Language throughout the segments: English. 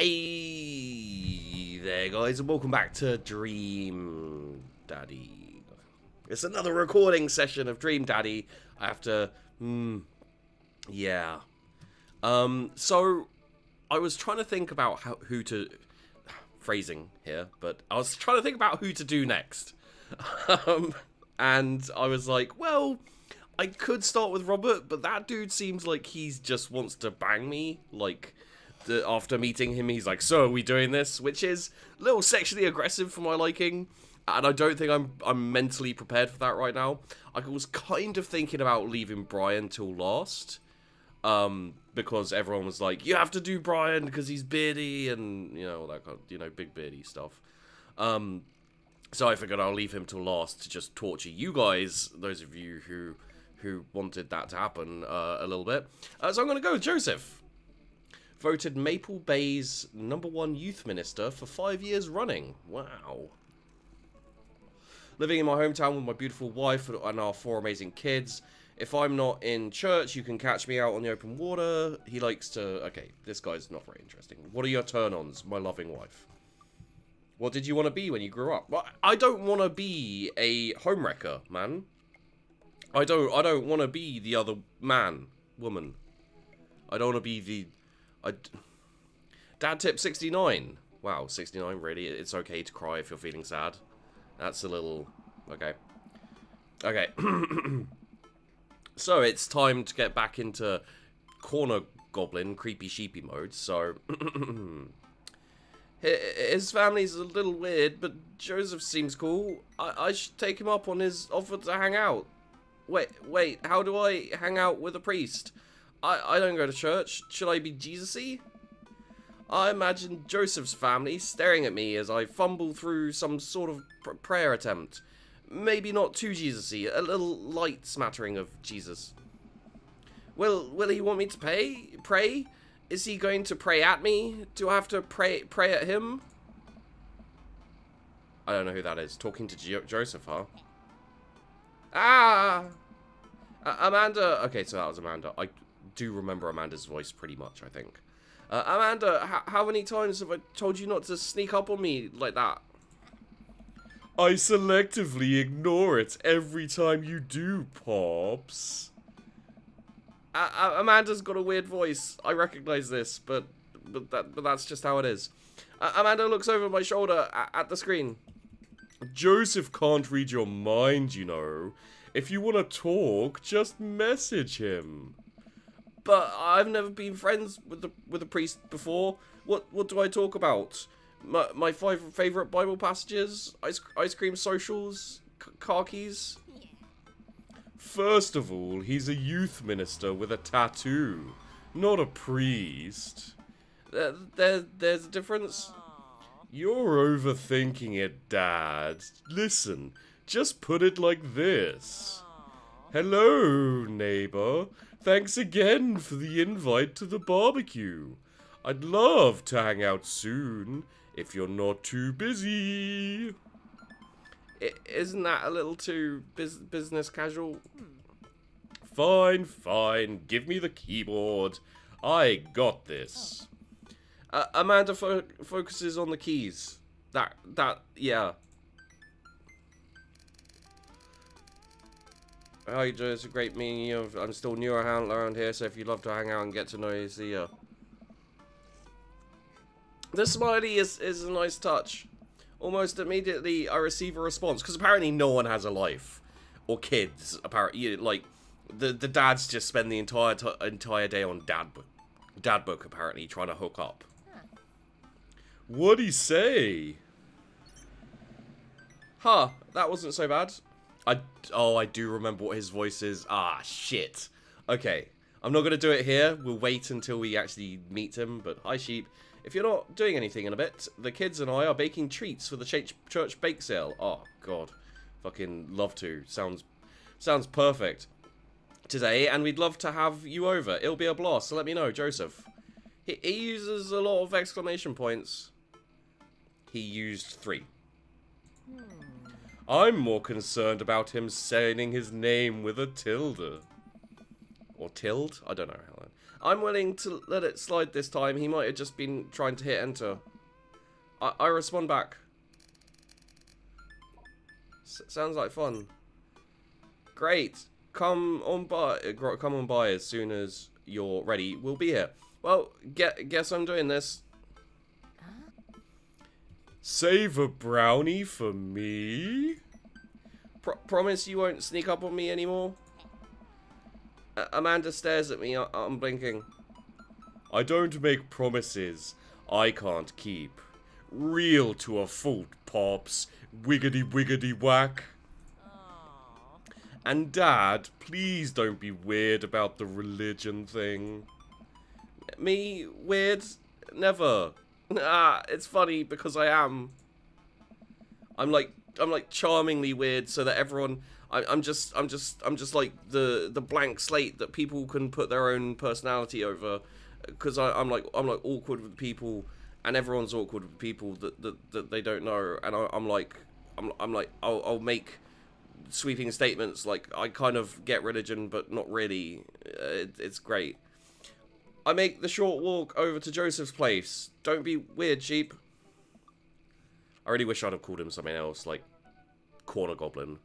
Hey there guys, and welcome back to Dream Daddy. It's another recording session of Dream Daddy. I have to, yeah. So I was trying to think about who to, phrasing here, but I was trying to think about who to do next. And I was like, well, I could start with Robert, but that dude seems like he just wants to bang me, like... After meeting him, he's like, so are we doing this? Which is a little sexually aggressive for my liking, and I don't think I'm mentally prepared for that right now. I was kind of thinking about leaving Brian till last, because everyone was like, you have to do Brian because he's beardy and, you know, all that kind of, big beardy stuff. So I figured I'll leave him till last to just torture you guys, those of you who wanted that to happen a little bit. So I'm going to go with Joseph. Voted Maple Bay's #1 youth minister for 5 years running. Wow. Living in my hometown with my beautiful wife and our 4 amazing kids. If I'm not in church, you can catch me out on the open water. He likes to... Okay, this guy's not very interesting. What are your turn-ons, my loving wife? What did you want to be when you grew up? Well, I don't want to be a homewrecker, man. I don't want to be the other woman. I don't want to be the... Dad tip 69. Wow, 69, really? It's okay to cry if you're feeling sad. That's a little... Okay. Okay. So, it's time to get back into corner goblin, creepy sheepy mode, so... His family's a little weird, but Joseph seems cool. I should take him up on his offer to hang out. Wait, how do I hang out with a priest? I don't go to church. Should I be Jesus-y? I imagine Joseph's family staring at me as I fumble through some sort of prayer attempt. Maybe not too Jesus-y, a little light smattering of Jesus. Will he want me to pray? Is he going to pray at me? Do I have to pray at him? I don't know who that is. Talking to Joseph, huh? Ah! Amanda! Okay, so that was Amanda. I do remember Amanda's voice pretty much, I think. Amanda, how many times have I told you not to sneak up on me like that? I selectively ignore it every time you do, Pops. Amanda's got a weird voice. I recognize this, but that's just how it is. Amanda looks over my shoulder at the screen. Joseph can't read your mind, you know. If you want to talk, just message him. But I've never been friends with the priest before. What do I talk about? My 5 favorite Bible passages, ice cream socials, car keys. First of all, he's a youth minister with a tattoo, not a priest. There's a difference. You're overthinking it, Dad. Listen, just put it like this. Hello, neighbor. Thanks again for the invite to the barbecue. I'd love to hang out soon, if you're not too busy. Isn't that a little too business casual? Fine. Give me the keyboard. I got this. Amanda focuses on the keys. Yeah. Hi, Joe. It's a great meeting you. I'm still new around here, so if you'd love to hang out and get to know you, see ya. The smiley is a nice touch. Almost immediately, I receive a response, because apparently no one has a life. Or kids, apparently. Like, the dads just spend the entire day on dad book, apparently, trying to hook up. What'd he say? Huh, that wasn't so bad. I do remember what his voice is. Ah, shit. Okay, I'm not going to do it here. We'll wait until we actually meet him. But hi, sheep. If you're not doing anything in a bit, the kids and I are baking treats for the church bake sale. Oh, God. Fucking love to. Sounds perfect. Today, and we'd love to have you over. It'll be a blast, so let me know, Joseph. He uses a lot of exclamation points. He used 3. I'm more concerned about him saying his name with a tilde. Or tilde? I don't know how that... I'm willing to let it slide this time. He might have just been trying to hit enter. I respond back. Sounds like fun. Great. Come on by as soon as you're ready. We'll be here. Well, guess I'm doing this. Save a brownie for me? Promise you won't sneak up on me anymore? Amanda stares at me. I'm blinking. I don't make promises I can't keep. Real to a fault, Pops. Wiggity wiggity whack. And Dad, please don't be weird about the religion thing. Me? Weird? Never. Nah, it's funny because I am. I'm like charmingly weird so that everyone... I'm just like the blank slate that people can put their own personality over, because I'm like awkward with people, and everyone's awkward with people that they don't know, and I'm like I'll make sweeping statements like I kind of get religion but not really. It's great. I make the short walk over to Joseph's place. Don't be weird, sheep. I really wish I'd have called him something else, like Corner Goblin.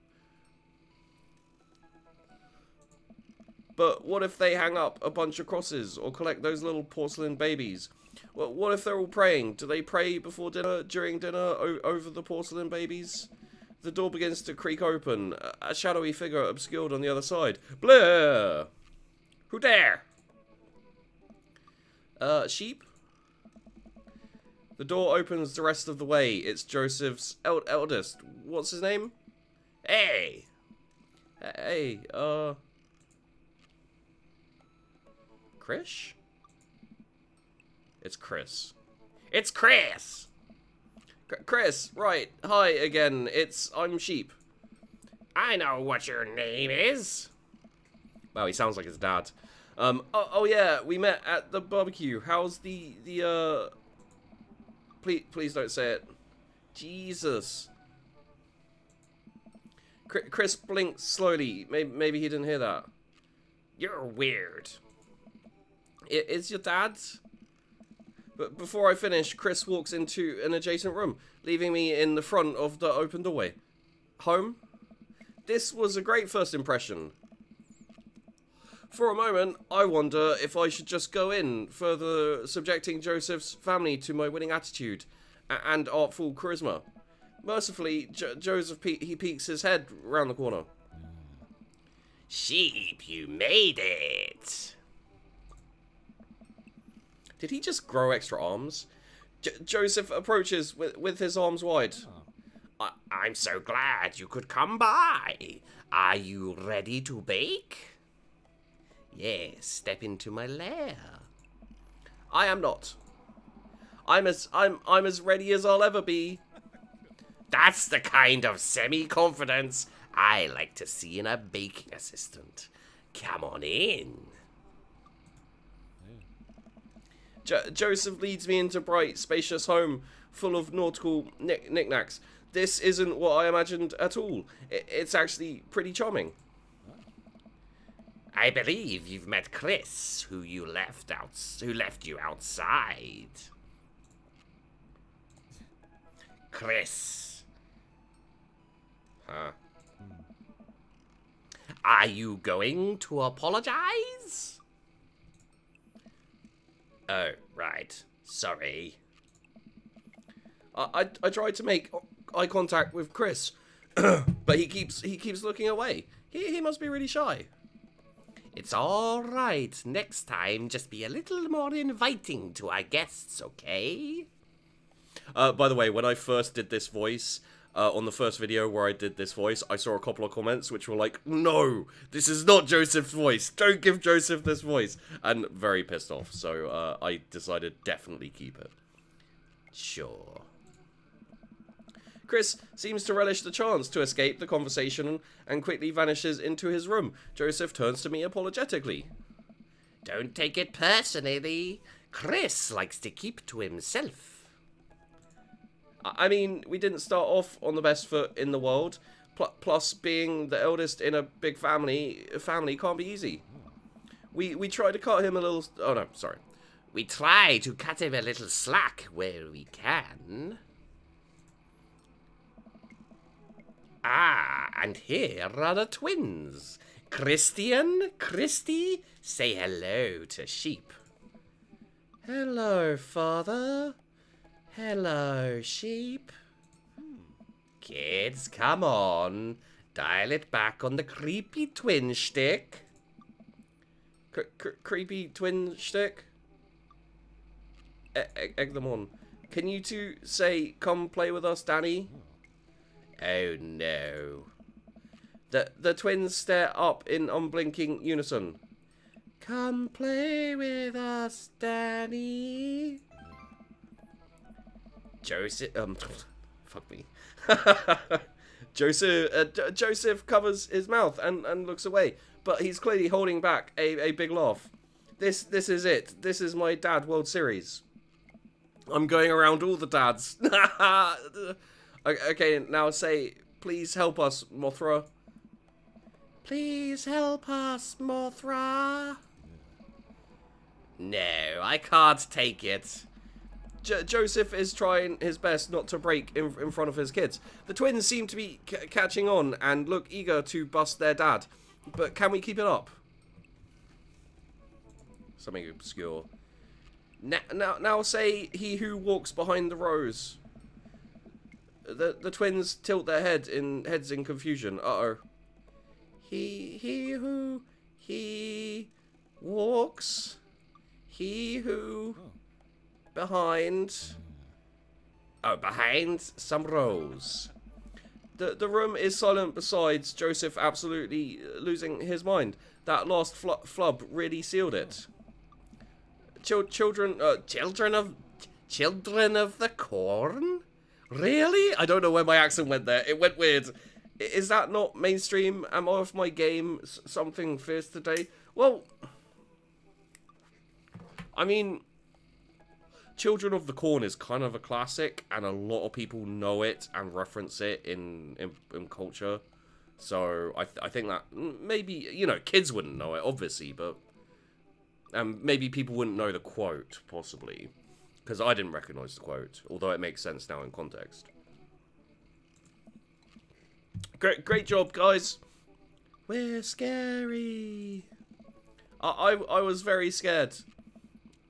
But what if they hang up a bunch of crosses or collect those little porcelain babies? Well, what if they're all praying? Do they pray before dinner, during dinner, over the porcelain babies? The door begins to creak open. A shadowy figure obscured on the other side. Blair! Who dare? Sheep? The door opens the rest of the way. It's Joseph's eldest. What's his name? Hey! Hey, Chris? It's Chris. It's Chris! Chris, right. Hi again. I'm Sheep. I know what your name is. Wow, he sounds like his dad. Oh yeah, we met at the barbecue. How's the Please don't say it. Jesus. Chris blinked slowly. Maybe he didn't hear that. You're weird. Is your dad? But before I finish, Chris walks into an adjacent room, leaving me in the front of the open doorway. Home? This was a great first impression. For a moment, I wonder if I should just go in, further subjecting Joseph's family to my winning attitude and artful charisma. Mercifully, Joseph peeks his head round the corner. Sheep, you made it! Did he just grow extra arms? Joseph approaches with his arms wide. I'm so glad you could come by. Are you ready to bake? Yes, step into my lair. I am not. I'm as ready as I'll ever be. That's the kind of semi-confidence I like to see in a baking assistant. Come on in. Joseph leads me into a bright, spacious home full of nautical knickknacks. This isn't what I imagined at all. It's actually pretty charming. I believe you've met Chris, who left you outside. Chris. Huh? Are you going to apologize? Oh, right. Sorry. I tried to make eye contact with Chris, but he keeps looking away. He must be really shy. It's all right. Next time, just be a little more inviting to our guests, okay? By the way, when I first did this voice, on the first video where I did this voice, I saw a couple of comments which were like, no, this is not Joseph's voice. Don't give Joseph this voice. And very pissed off. So I decided definitely keep it. Sure. Chris seems to relish the chance to escape the conversation and quickly vanishes into his room. Joseph turns to me apologetically. Don't take it personally. Chris likes to keep to himself. I mean, we didn't start off on the best foot in the world. Plus, being the eldest in a big family can't be easy. We try to cut him a little... Oh, no, sorry. We try to cut him a little slack where we can. Ah, and here are the twins. Christy, say hello to Sheep. Hello, Father. Hello, Sheep. Kids, come on. Dial it back on the creepy twin shtick. Creepy twin shtick? Egg them on. Can you two say, come play with us, Danny? Oh, no. The twins stare up in unblinking unison. Come play with us, Danny. Joseph, fuck me. Joseph covers his mouth and looks away, but he's clearly holding back a big laugh. This is it. This is my Dad World Series. I'm going around all the dads. Okay, now say, please help us, Mothra. Please help us, Mothra. No, I can't take it. Joseph is trying his best not to break in front of his kids. The twins seem to be catching on and look eager to bust their dad. But can we keep it up? Something obscure. Now say, he who walks behind the rose. The twins tilt their heads in confusion. Uh-oh. He walks. He who behind some rose. The room is silent besides Joseph absolutely losing his mind. That last flub really sealed it. Children of the corn? Really? I don't know where my accent went there. It went weird. Is that not mainstream? Am I off my game? Something fierce today? Well, I mean, Children of the Corn is kind of a classic, and a lot of people know it and reference it in culture. So I think that maybe, you know, kids wouldn't know it, obviously, but maybe people wouldn't know the quote, possibly. Because I didn't recognize the quote, although it makes sense now in context. Great job, guys. We're scary. I was very scared.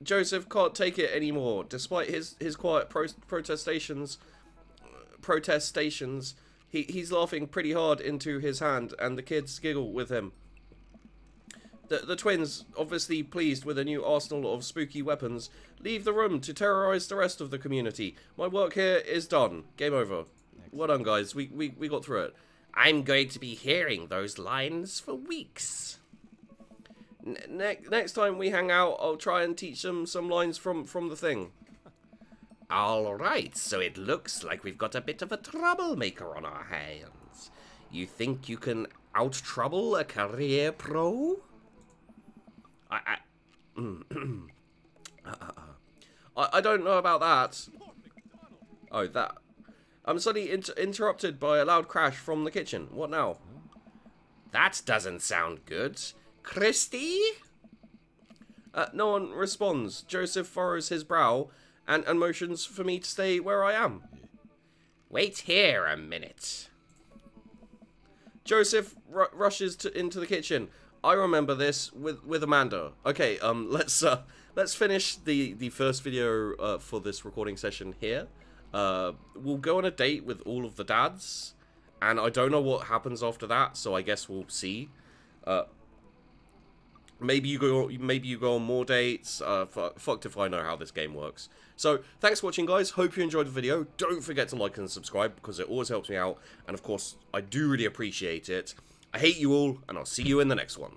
Joseph can't take it anymore. Despite his quiet protestations, he's laughing pretty hard into his hand, and the kids giggle with him. The twins, obviously pleased with a new arsenal of spooky weapons, leave the room to terrorize the rest of the community. My work here is done. Game over. Well done, guys. We got through it. I'm going to be hearing those lines for weeks. Next time we hang out, I'll try and teach them some lines from the thing. Alright, so it looks like we've got a bit of a troublemaker on our hands. You think you can out-trouble a career pro? I don't know about that. Oh, that. I'm suddenly interrupted by a loud crash from the kitchen. What now? That doesn't sound good. Christy? No one responds. Joseph furrows his brow and motions for me to stay where I am. Wait here a minute. Joseph rushes into the kitchen. I remember this with Amanda. Okay, let's finish the first video for this recording session here. We'll go on a date with all of the dads, and I don't know what happens after that, so I guess we'll see. Maybe you go on more dates. Fucked if I know how this game works. So thanks for watching, guys. Hope you enjoyed the video. Don't forget to like and subscribe because it always helps me out, and of course I do really appreciate it. I hate you all, and I'll see you in the next one.